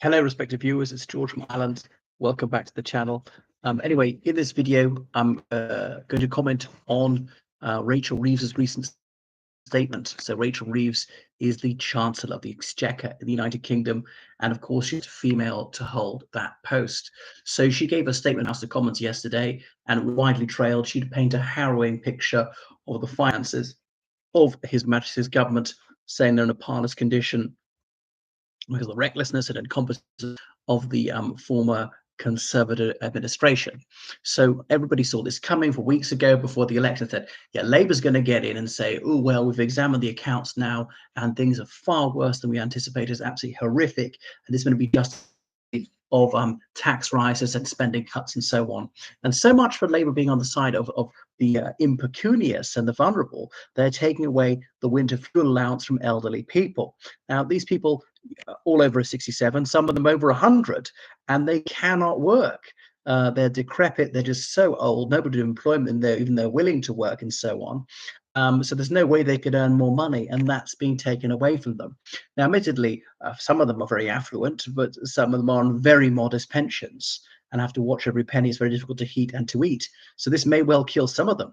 Hello, respected viewers. It's George from Ireland. Welcome back to the channel. Anyway, in this video, I'm going to comment on Rachel Reeves's recent statement. So Rachel Reeves is the Chancellor of the Exchequer in the United Kingdom, and of course, she's female to hold that post. So she gave a statement House of Commons yesterday, and widely trailed. She'd paint a harrowing picture of the finances of His Majesty's government, saying they're in a parlous condition because of the recklessness and incompetence of the former Conservative administration. So everybody saw this coming for weeks ago before the election. Said, yeah, Labour's going to get in and say, oh, well, we've examined the accounts now and things are far worse than we anticipated. It's absolutely horrific. And it's going to be just of tax rises and spending cuts and so on. And so much for Labour being on the side of the impecunious and the vulnerable. They're taking away the winter fuel allowance from elderly people. Now, these people all over 67, some of them over 100, and they cannot work. They're decrepit, they're just so old, nobody employment in there, even though they're willing to work and so on. So there's no way they could earn more money, and that's being taken away from them. Now, admittedly, some of them are very affluent, but some of them are on very modest pensions and have to watch every penny. It's very difficult to heat and to eat. So this may well kill some of them.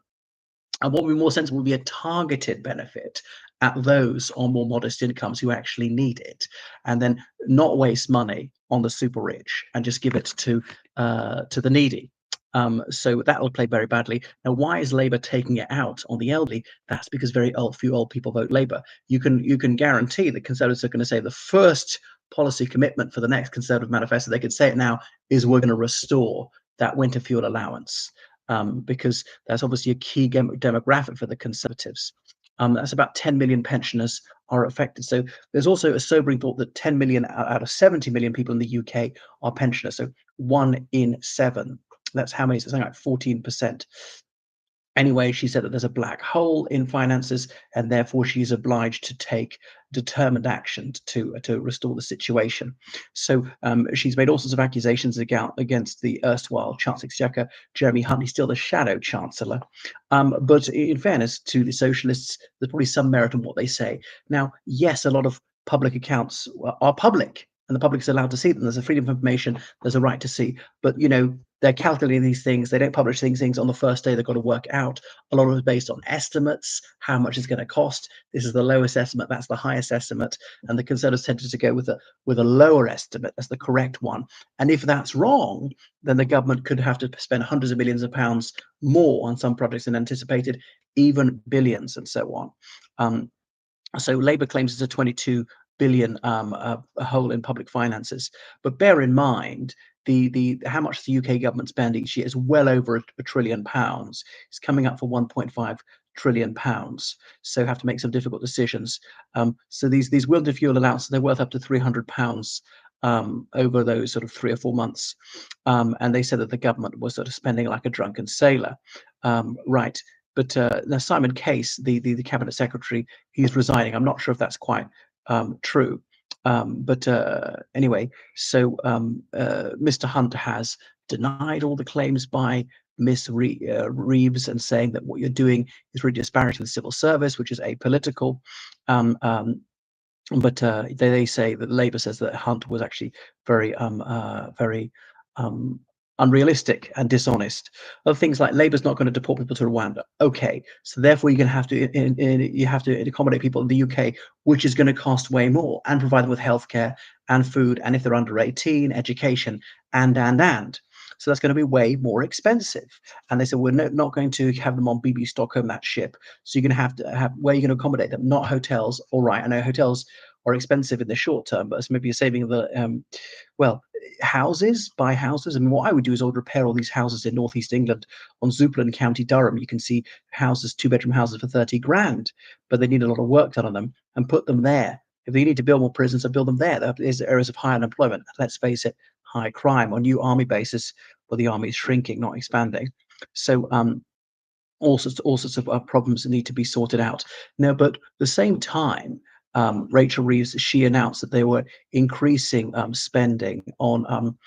And what would be more sensible would be a targeted benefit at those on more modest incomes who actually need it, and then not waste money on the super rich and just give it to the needy. So that will play very badly. Now, why is Labour taking it out on the elderly? That's because few old people vote Labour. You can guarantee that Conservatives are going to say the first policy commitment for the next Conservative manifesto, they could say it now, is we're going to restore that winter fuel allowance. Because that's obviously a key demographic for the Conservatives. That's about 10 million pensioners are affected. So there's also a sobering thought that 10 million out of 70 million people in the UK are pensioners. So 1 in 7. That's how many? So something like 14%. Anyway, she said that there's a black hole in finances, and therefore she's obliged to take determined action to restore the situation. So she's made all sorts of accusations against the erstwhile Chancellor Exchequer, Jeremy Hunt. He's still the shadow Chancellor. But in fairness to the Socialists, there's probably some merit in what they say. Now, yes, a lot of public accounts are public, and the public is allowed to see them. There's a freedom of information. There's a right to see. But, they're calculating these things. They don't publish things on the first day. They've got to work out. A lot of it is based on estimates, how much it's going to cost. This is the lowest estimate. That's the highest estimate. And the Conservatives tended to go with a lower estimate as the correct one. And if that's wrong, then the government could have to spend hundreds of millions of pounds more on some projects than anticipated, even billions and so on. So Labour claims it's a 22 billion hole in public finances. But bear in mind, the how much the UK government spend each year is well over a trillion pounds. It's coming up for 1.5 trillion pounds. So have to make some difficult decisions. So these winter fuel allowances, they're worth up to 300 pounds over those sort of 3 or 4 months. And they said that the government was sort of spending like a drunken sailor. Right. But now Simon Case, the cabinet secretary, he's resigning. I'm not sure if that's quite true. But anyway, so Mr. Hunt has denied all the claims by Miss Reeves, and saying that what you're doing is really disparaging the civil service, which is apolitical. But they say that Labour says that Hunt was actually very unrealistic and dishonest. Other things like Labour's not going to deport people to Rwanda. Okay, so therefore you're going to have to you have to accommodate people in the UK, which is going to cost way more, and provide them with healthcare and food, and if they're under 18, education, and. So that's going to be way more expensive. And they said, we're not going to have them on BB Stockholm, that ship. So you're going to have where you're going to accommodate them, not hotels. All right, I know hotels are expensive in the short term, but it's maybe a saving the houses, buy houses. I mean, what I would do is I would repair all these houses in northeast England on Zuperland County, Durham. You can see houses, 2-bedroom houses for 30 grand, but they need a lot of work done on them, and put them there. If they need to build more prisons, I build them there. There is areas of high unemployment. Let's face it, high crime, or new army bases where the army is shrinking, not expanding. So all sorts of problems that need to be sorted out. Now, but at the same time, Rachel Reeves, she announced that they were increasing spending on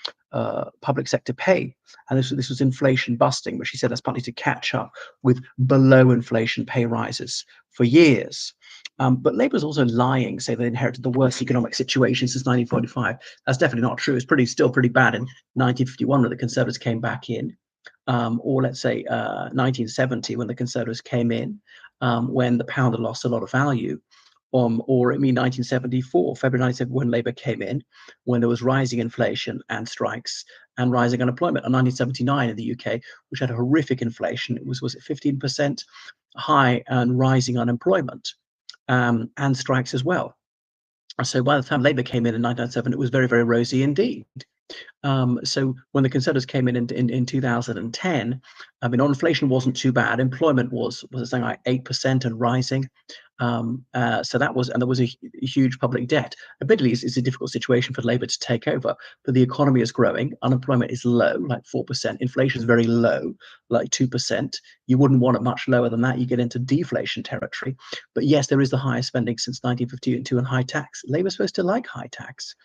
public sector pay, and this was inflation busting. But she said that's partly to catch up with below inflation pay rises for years. But Labour's also lying, say they inherited the worst economic situation since 1945. That's definitely not true. It's still pretty bad in 1951 when the Conservatives came back in, or let's say 1970 when the Conservatives came in, when the pound had lost a lot of value. Or I mean 1974, February 1974, when Labour came in, when there was rising inflation and strikes and rising unemployment. And 1979 in the UK, which had a horrific inflation, it was it 15% high and rising unemployment, and strikes as well. So by the time Labour came in 1997, it was very, very rosy indeed. So when the Conservatives came in 2010, I mean, inflation wasn't too bad. Employment was something like 8% and rising. So that was, and there was a huge public debt. Admittedly, it's a difficult situation for Labour to take over, but the economy is growing. Unemployment is low, like 4%. Inflation is very low, like 2%. You wouldn't want it much lower than that. You get into deflation territory. But yes, there is the highest spending since 1952 and high tax. Labour's supposed to like high tax.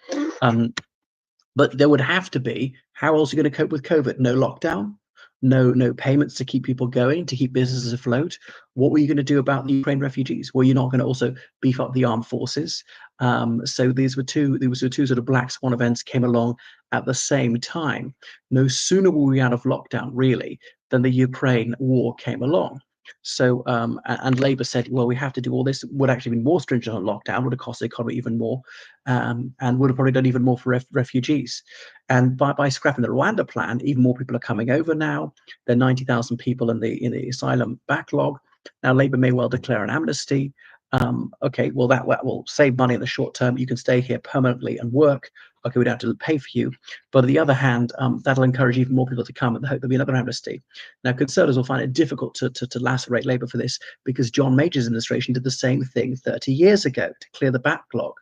But there would have to be, how else are you going to cope with COVID? No lockdown, no payments to keep people going, to keep businesses afloat. What were you going to do about the Ukraine refugees? Were you not going to also beef up the armed forces? So these were two sort of black swan events came along at the same time. No sooner were we out of lockdown, really, than the Ukraine war came along. So, and Labour said, well, we have to do all this. Would actually been more stringent on lockdown, would have cost the economy even more, and would have probably done even more for refugees. And by scrapping the Rwanda plan, even more people are coming over now. There are 90,000 people in the asylum backlog. Now, Labour may well declare an amnesty. Okay, well, that will save money in the short term. You can stay here permanently and work. Okay, we don't have to pay for you. But on the other hand, that'll encourage even more people to come, and the hope there'll be another amnesty. Now, Conservatives will find it difficult to lacerate Labour for this, because John Major's administration did the same thing 30 years ago to clear the backlog.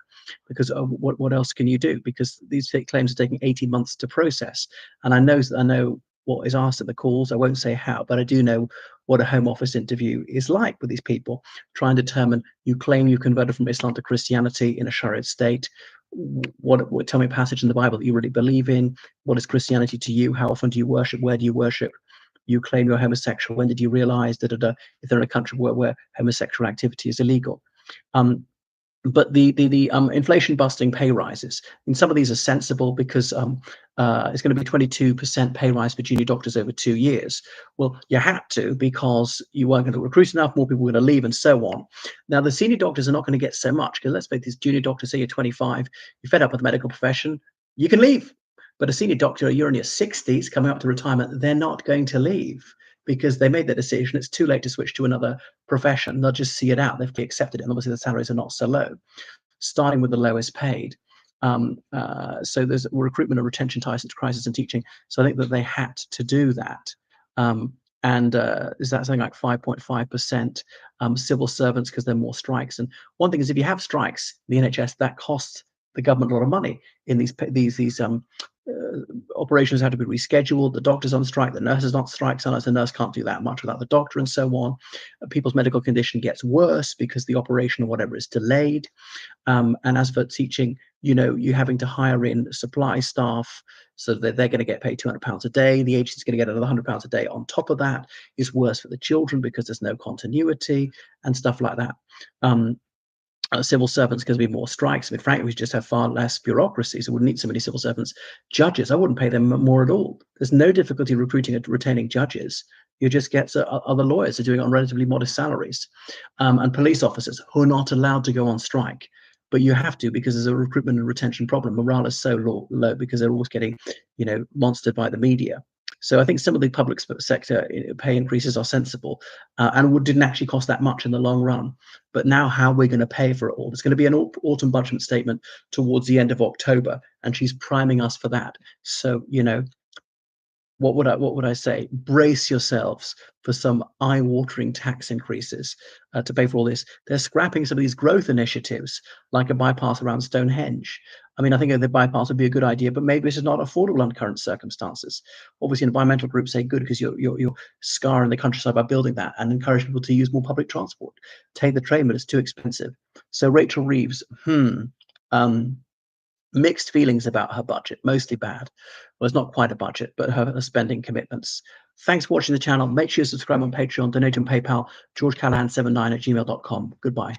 Because what else can you do? Because these claims are taking 18 months to process. And I know what is asked at the calls. I won't say how, but I do know what a Home Office interview is like with these people. Try and determine, you claim you converted from Islam to Christianity in a Sharia state. What tell me a passage in the Bible that you really believe in. What is Christianity to you? How often do you worship? Where do you worship? You claim you're homosexual. When did you realize that if they're in a country where homosexual activity is illegal? But the inflation busting pay rises, and some of these are sensible, because it's going to be 22% pay rise for junior doctors over 2 years. Well, you had to, because you weren't going to recruit enough, more people were going to leave, and so on. Now, the senior doctors are not going to get so much, because let's make these junior doctors, say you're 25, you're fed up with the medical profession, you can leave. But a senior doctor, you're in your 60s, coming up to retirement, they're not going to leave, because they made their decision. It's too late to switch to another profession. They'll just see it out. They've accepted it. And obviously the salaries are not so low, starting with the lowest paid. So there's recruitment and retention ties into crisis and teaching. So I think that they had to do that. Is that something like 5.5% civil servants, because there are more strikes? And one thing is, if you have strikes, the NHS, that costs the government a lot of money. In these operations have to be rescheduled. The doctor's on strike, the nurse is on strike. Sometimes the nurse can't do that much without the doctor, and so on. People's medical condition gets worse because the operation or whatever is delayed. And as for teaching, you're having to hire in supply staff, so that they're going to get paid £200 a day. The agency's going to get another £100 a day on top of that. It's worse for the children because there's no continuity and stuff like that. Civil servants, because there'll be more strikes. I mean, frankly, we just have far less bureaucracy, so we wouldn't need so many civil servants. Judges, I wouldn't pay them more at all. There's no difficulty recruiting and retaining judges. You just get other lawyers are doing it on relatively modest salaries, and police officers who are not allowed to go on strike. But you have to, because there's a recruitment and retention problem. Morale is so low because they're always getting, monstered by the media. So I think some of the public sector pay increases are sensible, and didn't actually cost that much in the long run. But now, how are we going to pay for it all? There's going to be an autumn budget statement towards the end of October, and she's priming us for that. So, what would I say? Brace yourselves for some eye-watering tax increases to pay for all this. They're scrapping some of these growth initiatives, like a bypass around Stonehenge. I mean, I think the bypass would be a good idea, but maybe this is not affordable under current circumstances. Obviously, environmental groups say good, because you're scarring the countryside by building that, and encourage people to use more public transport. Take the train, but it's too expensive. So Rachel Reeves, mixed feelings about her budget, mostly bad. Well, it's not quite a budget, but her spending commitments. Thanks for watching the channel. Make sure you subscribe on Patreon, donate on PayPal, georgecallahan79@gmail.com. Goodbye.